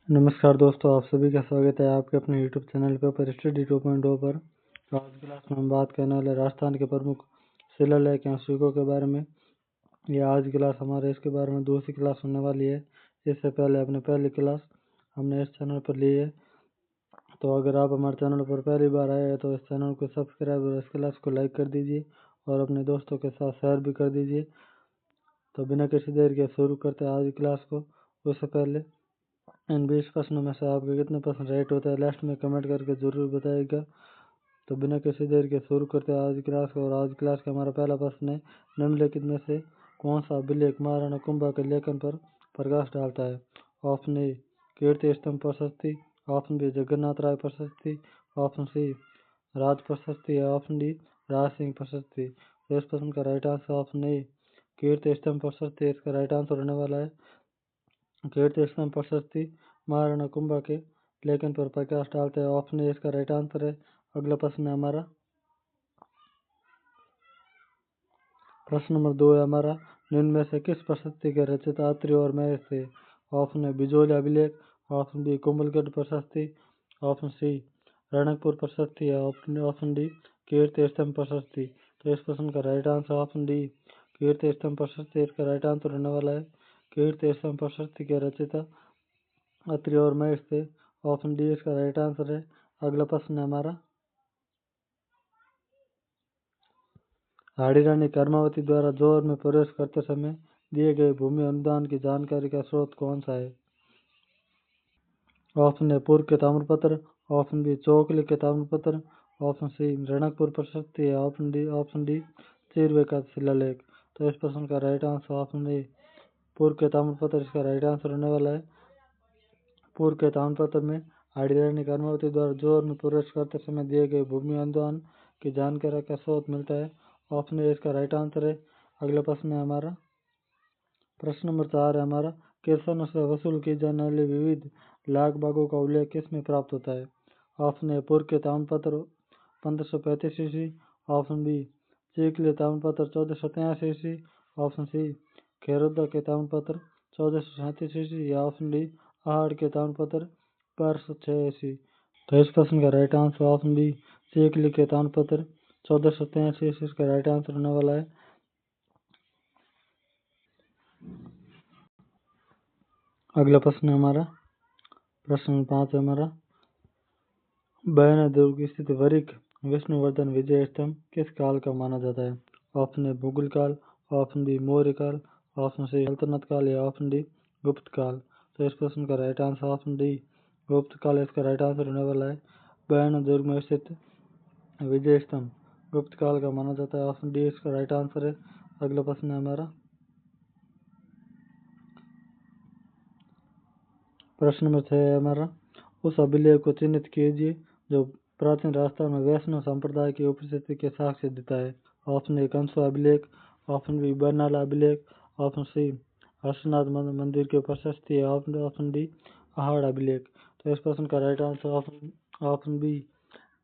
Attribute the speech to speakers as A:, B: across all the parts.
A: नमस्कार दोस्तों, आप सभी का स्वागत है आपके अपने यूट्यूब चैनल पर स्टडी 2.0 पर। तो आज क्लास में हम बात करने वाले राजस्थान के प्रमुख शिलालेख या स्तूपों के बारे में। ये आज क्लास हमारे इसके बारे में दूसरी क्लास होने वाली है। इससे पहले अपनी पहली क्लास हमने इस चैनल पर ली है। तो अगर आप हमारे चैनल पर पहली बार आए हैं तो इस चैनल को सब्सक्राइब और इस क्लास को लाइक कर दीजिए और अपने दोस्तों के साथ शेयर भी कर दीजिए। तो बिना किसी देर के शुरू करते हैं आज की क्लास को। उससे पहले इन 20 प्रश्नों में से आपके कितने प्रश्न राइट होते हैं लास्ट में कमेंट करके जरूर बताइएगा। तो बिना किसी देर के शुरू करते हैं आज की क्लास को। और आज की क्लास का हमारा पहला प्रश्न है, निम्नलिखित में से कौन सा अभिलेख महाराणा कुंभा के लेखन पर प्रकाश डालता है? ऑप्शन ए कीर्ति स्तंभ प्रशस्ति, ऑप्शन बी जगन्नाथ राय प्रशस्ति, ऑप्शन सी राज प्रशस्ति, ऑप्शन डी राज सिंह प्रशस्ति। तो इस प्रश्न का राइट आंसर ऑप्शन ए कीर्ति स्तंभ प्रशस्ति इसका राइट आंसर होने वाला है। कीर्ति स्तंभ प्रशस्ति महाराणा कुंभा के लेखन पर प्रकाश डालते हैं, ऑप्शन ए इसका राइट आंसर है। अगला प्रश्न है हमारा, प्रश्न नंबर 2 है हमारा, निम्न में से किस प्रशस्ति के रचयिता अत्रि और महेश थे? ऑप्शन है बिजोली अभिलेख, ऑप्शन बी कुंभलगढ़ प्रशस्ति, ऑप्शन सी रणकपुर प्रशस्ति है, ऑप्शन डी कीर्ति स्तंभ प्रशस्ति। तो इस प्रश्न का राइट आंसर ऑप्शन डी कीर्ति स्तंभ प्रशस्ति इसका राइट आंसर होने वाला है। कीर्ति स्तंभ प्रशस्ति के रचयिता अत्रि और महेश थे, ऑप्शन डी इसका राइट आंसर है। अगला प्रश्न है हमारा, हाड़ी रानी कर्मावती द्वारा जौहर में प्रवेश करते समय दिए गए भूमि अनुदान की जानकारी का स्रोत कौन सा है? ऑप्शन ए पूर्व के ताम्रपत्र, ऑप्शन बी चौकली के ताम्रपत्र, ऑप्शन सी रणकपुर प्रशस्ति है, ऑप्शन डी चीरवे का शिलालेख। तो इस प्रश्न का राइट आंसर ऑप्शन ए पूर्व के ताम्रपत्र इसका राइट आंसर होने वाला है। पूर्व के ताम्रपत्र में हाड़ी रानी कर्मावती द्वारा जौहर में प्रवेश करते समय दिए गए भूमि अनुदान की जानकारी का स्रोत मिलता है, ऑप्शन ए इसका राइट आंसर है। अगला प्रश्न है हमारा, प्रश्न नंबर 4 है हमारा, किसानों से वसूल की जाने वाली विविध लाख बागों का उल्लेख किस में प्राप्त होता है? ऑप्शन ए पूर्व के ताम्रपत्र 1535 ईस्वी, ऑप्शन बी चीकली ताम्रपत्र 1483 ईस्वी, ऑप्शन सी खेरोदा के ताम्रपत्र 1437 ईस्वी या ऑप्शन डी आहड़ के ताम्रपत्र 1206 ईस्वी। तो इस प्रश्न का राइट आंसर ऑप्शन बी चीकली के ताम्रपत्र 1483 ईस्वी का राइट आंसर होने वाला है। अगला प्रश्न है हमारा, प्रश्न 5 है हमारा, बयाना दुर्ग स्थित वरिक विष्णुवर्धन विजय स्तंभ किस काल का माना जाता है? ऑप्शन ए मुगल काल, ऑप्शन बी मौर्य काल, ऑप्शन सी सल्तनत काल या ऑप्शन डी गुप्त काल। तो इस प्रश्न का राइट आंसर ऑप्शन डी गुप्त काल इसका राइट आंसर होने वाला है। बयाना दुर्ग में स्थित विजय स्तंभ गुप्त काल का माना जाता है, ऑप्शन डी इसका राइट आंसर है। अगला प्रश्न है हमारा, प्रश्न नंबर 6 है हमारा, उस अभिलेख को चिन्हित कीजिए जो प्राचीन राजस्थान में वैष्णव संप्रदाय की उपस्थिति के साक्ष्य देता है। ऑप्शन ए कंसुआ अभिलेख, ऑप्शन बी बरनाला अभिलेख, ऑप्शन सी हर्षनाथ मंदिर की प्रशस्ति है, ऑप्शन डी आहड़ अभिलेख। तो इस प्रश्न का right answer option B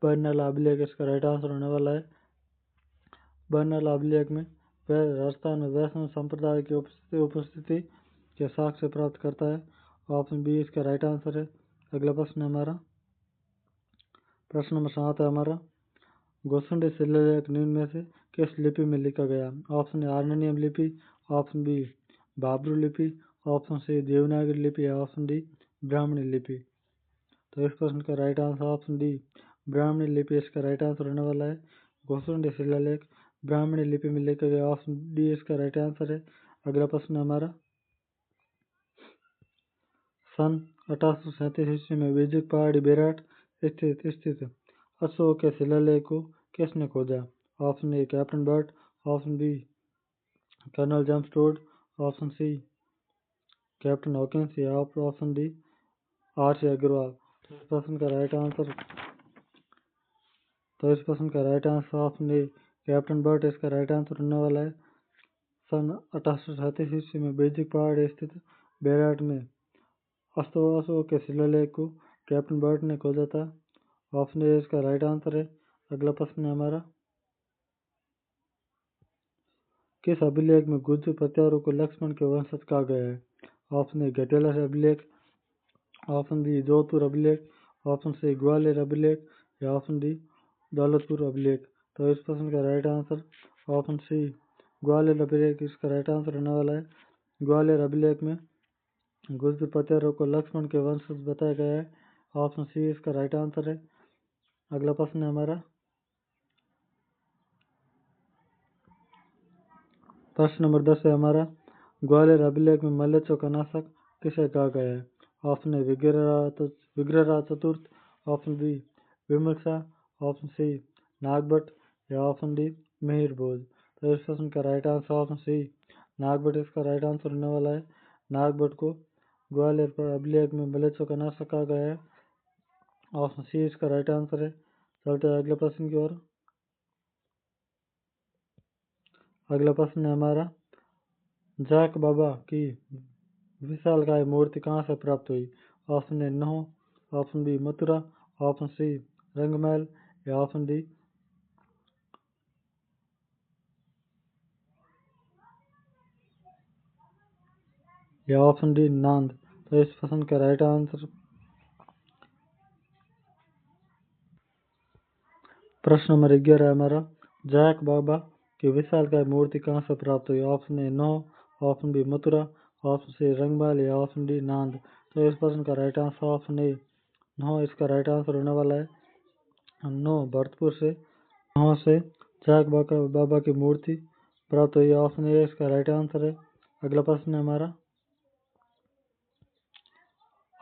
A: Barnala अभिलेख इसका राइट आंसर होने वाला है। बरनाला अभिलेख में राजस्थान में वैष्णव संप्रदाय की उपस्थिति के साक्ष्य प्राप्त करता है, ऑप्शन बी इसका राइट आंसर है। अगला प्रश्न है हमारा, प्रश्न नंबर 7 है हमारा, गोसुंडी शिलालेख निम्न में से किस लिपि में लिखा गया? ऑप्शन ए आर्मेनियन लिपि, ऑप्शन बी बाबरू लिपि, ऑप्शन सी देवनागरी लिपि या ऑप्शन डी ब्राह्मणी लिपि। तो इस प्रश्न का राइट आंसर ऑप्शन डी ब्राह्मणी लिपि इसका राइट आंसर होने वाला है। गोसुंडी शिलालेख ब्राह्मणी लिपि में लिखा गया, ऑप्शन डी इसका राइट आंसर है। अगला प्रश्न है हमारा, सन 1837 ईस्वी में बीजिक पहाड़ी बेराट स्थित अशोक के शिलालेख को किसने खोजा? Option A captain Burt, option B colonel James Tod, option C captain Hawkins या option D R C Agarwal. तो इस प्रश्न का right answer option A captain Burt इसका राइट आंसर होने वाला है। सन 1837 ईस्वी में बीजिक पहाड़ी स्थित बेराट में अशोक के शिलालेख को कैप्टन बर्ट ने खोजा था, ऑप्शन ए इसका राइट आंसर है। अगला प्रश्न है हमारा, किस अभिलेख में गुज्जर प्रत्यारों को लक्ष्मण के वंशज कहा गया है? ऑप्शन ए घटेला अभिलेख, ऑप्शन बी जोधपुर अभिलेख, ऑप्शन सी ग्वालियर अभिलेख या ऑप्शन डी दौलतपुर अभिलेख। तो इस प्रश्न का right answer option C Gwalior अभिलेख इसका राइट आंसर होने वाला है। ग्वालियर अभिलेख में गुर्जर पतियारों को लक्ष्मण के वंशज बताया गया है। ऑप्शन सी इसका राइट आंसर है। अगला प्रश्न है हमारा प्रश्न नंबर 10 है हमारा, ग्वालियर अभिलेख में मल्लेच्छ का नाशक किसे कहा गया है। ऑप्शन ए विग्रहराज चतुर्थ, option B Vimal Shah, option C Nagabhata या ऑप्शन डी मिहिर भोज। तो इस प्रश्न का right answer option C Nagabhata इसका राइट आंसर होने वाला है। नागभट्ट को ग्वालियर पर अभिलेख में मल्लेच्छ का नाशक कहा गया है। ऑप्शन सी इसका राइट आंसर है। चलते हैं अगले प्रश्न की ओर। अगला प्रश्न है हमारा, जाक बाबा की विशालकाय मूर्ति कहाँ से प्राप्त हुई। Option A Noh, option B Mathura, option C Rangmahal या ऑप्शन डी नांद। तो इस प्रश्न का राइट आंसर प्रश्न नंबर 11 है हमारा, जाक बाबा की विशालकाय मूर्ति कहाँ से प्राप्त हुई। Option A Noh, option B Mathura, option C Rangmahal या ऑप्शन डी नांद। तो इस प्रश्न का right answer option A Noh इसका राइट आंसर होने वाला है। नो भरतपुर से नहो से जाक बाबा की मूर्ति प्राप्त हुई है। ऑप्शन ए इसका राइट आंसर है। अगला प्रश्न है हमारा,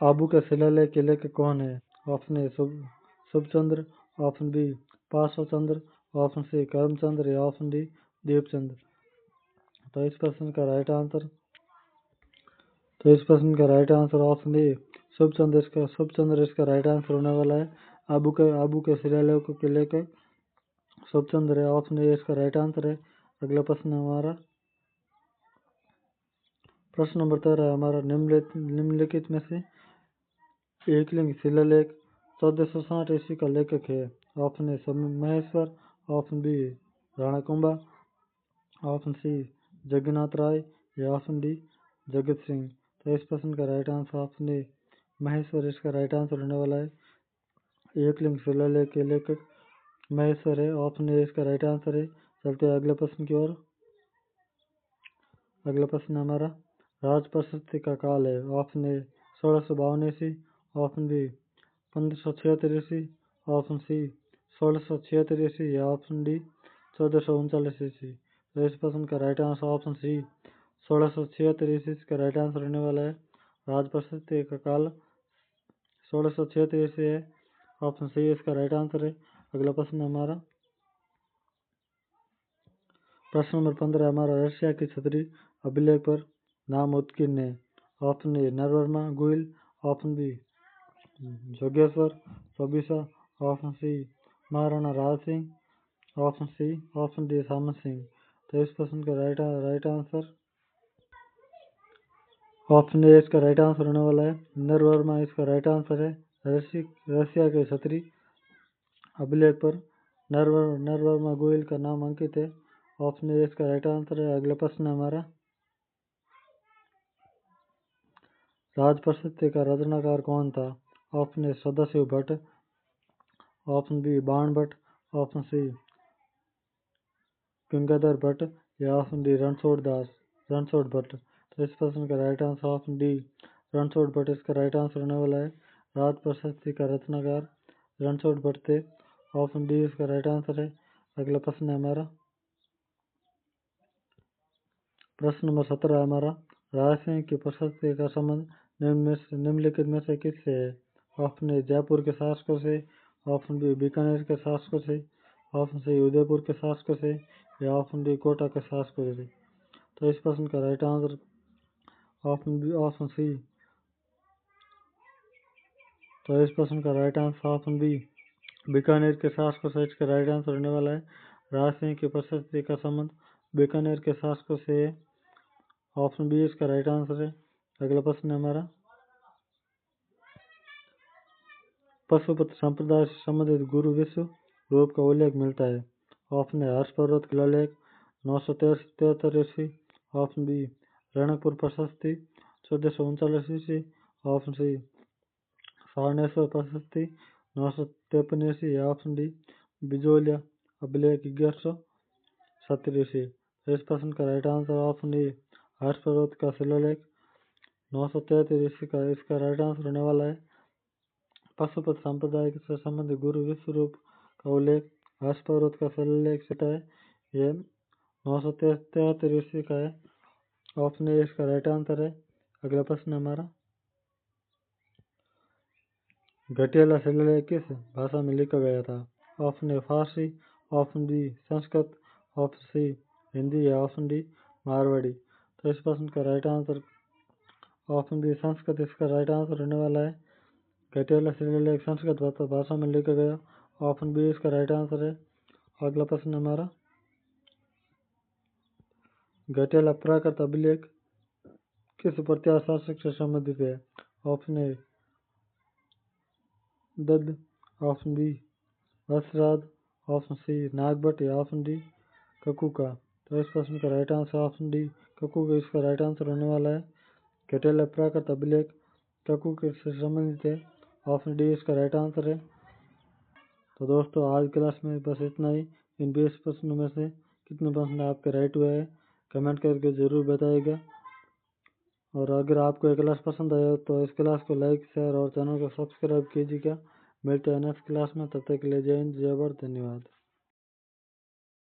A: आबू के शिलालेख के लेखक कौन है। Option A Shubhchandra, option B Parshvachandra, option C Karamchandra या ऑप्शन डी दीपचंद्र। तो इस प्रश्न का right answer option A Shubhchandra इसका राइट आंसर होने वाला है। आबू के शिलालेख के लेखक शुभचंद्र है। ऑप्शन ए इसका राइट आंसर है। अगला प्रश्न है हमारा प्रश्न नंबर 13 है हमारा, निम्नलिखित में से एकलिंग शिलालेख 1460 ईस्वी का लेखक है। Option A Maheshwar, option B Rana Kumbha, option C Jagannath Rai या ऑप्शन डी जगत सिंह। तो इस प्रश्न का right answer option A Maheshwar इसका राइट आंसर होने वाला है। एकलिंग शिलालेख के लेखक महेश्वर है। ऑप्शन ए इसका राइट आंसर है। चलते हैं अगले प्रश्न की ओर। अगला प्रश्न हमारा राज प्रशस्ति का काल है। ऑप्शन ए 1652 ईस्वी, ऑप्शन बी 1576 ईस्वी, ऑप्शन सी 1676 ईस्वी या ऑप्शन डी 1439 ईस्वी। तो इस प्रश्न का राइट आंसर ऑप्शन सी 1676 ईस्वी का राइट आंसर होने वाला है। राज प्रशस्ति का काल 1676 ईस्वी है। ऑप्शन सी इसका राइट आंसर है। अगला प्रश्न हमारा प्रश्न नंबर 15 हमारा, रशिया की छतरी अभिलेख पर नाम उत्कीर्ण है। Option A Narvarma Guhil, option B Jogeshwar Chaubisa, option C Maharana Raj Singh, option D Samant Singh. तो इस प्रश्न का राइट आंसर ऑप्शन ए इसका राइट आंसर होने वाला है। नरवर्मा इसका राइट आंसर है। रशिया के छतरी अभिलेख पर नरवर्मा गोयल का नाम अंकित है। ऑप्शन ए इसका राइट आंसर है। अगला प्रश्न है हमारा, राज प्रशस्ति का रचनाकार कौन था। Option A Sadashiv Bhatt, option B Bana Bhatt, option C Gangadhar Bhatt या ऑप्शन डी रणछोड़ भट्ट। तो इस प्रश्न का right answer option D Ranchhod Bhatt इसका राइट आंसर होने वाला है। राज प्रशस्ति का रचनाकार रणछोड़ भट्ट थे। ऑप्शन डी इसका राइट आंसर है। अगला प्रश्न है हमारा प्रश्न नंबर 17 है हमारा, राज सिंह की प्रशस्ति का संबंध निम्नलिखित में से किससे है। ऑप्शन ए जयपुर के शासकों से, ऑप्शन बी बीकानेर के शासकों से, ऑप्शन सी उदयपुर के शासकों से या ऑप्शन डी कोटा के शासकों से। तो इस प्रश्न का राइट आंसर ऑप्शन सी तो इस प्रश्न का right answer option B Bikaner के शासकों से इसका राइट आंसर होने वाला है। राज सिंह की प्रशस्ति का संबंध बीकानेर के शासकों से है। ऑप्शन बी इसका राइट आंसर है। अगला प्रश्न है हमारा, पशुपति संप्रदाय से संबंधित गुरु विश्व रूप का उल्लेख मिलता है। ऑप्शन ए हर्ष पर्वत शिलालेख 973 ईस्वी, ऑप्शन बी रणकपुर प्रशस्ति 1439 ईस्वी, ऑप्शन सी सारणेश्वर प्रशस्ति 953 ईस्वी ऑप्शन डी। बिजोलिया अभिलेख 1170 ईस्वी। तो इस प्रश्न का राइट आंसर ऑप्शन डी हर्ष पर्वत का शिलालेख 973 ईस्वी का इसका राइट आंसर होने वाला है। पशुपत संप्रदाय से संबंधित गुरु विश्वरूप का उल्लेख हर्ष पर्वत का शिलालेख से है। यह 973 ईस्वी का है। ऑप्शन ए इसका राइट आंसर है। अगला प्रश्न हमारा, घटियाला शिलालेख किस भाषा में लिखा गया था? Option A Farsi, option B Sanskrit, option C Hindi या ऑप्शन डी मारवाड़ी। तो इस प्रश्न का right answer option B Sanskrit इसका राइट आंसर होने वाला है। घटियाला शिलालेख संस्कृत भाषा में लिखा गया। ऑप्शन बी इसका राइट आंसर है। अगला प्रश्न हमारा, घटियाला प्राकृत अभिलेख किस प्रत्यार शासक से संबंधित है? Option A Dadda, option B Vatsraj, option C Nagabhata या ऑप्शन डी ककुका। तो इस प्रश्न का right answer option D Kakuka इसका राइट आंसर होने वाला है। घटियाला प्राकृत अभिलेख ककुका से संबंधित है। ऑप्शन डी इसका राइट आंसर है। तो दोस्तों आज क्लास में बस इतना ही। इन 20 प्रश्नों में से कितने प्रश्न आपके राइट हुए हैं कमेंट करके ज़रूर बताइएगा। और अगर आपको ये क्लास पसंद आया तो इस क्लास को लाइक शेयर और चैनल को सब्सक्राइब कीजिएगा। मिलते हैं नेक्स्ट क्लास में, तब तक के लिए जय हिंद जय भारत, धन्यवाद।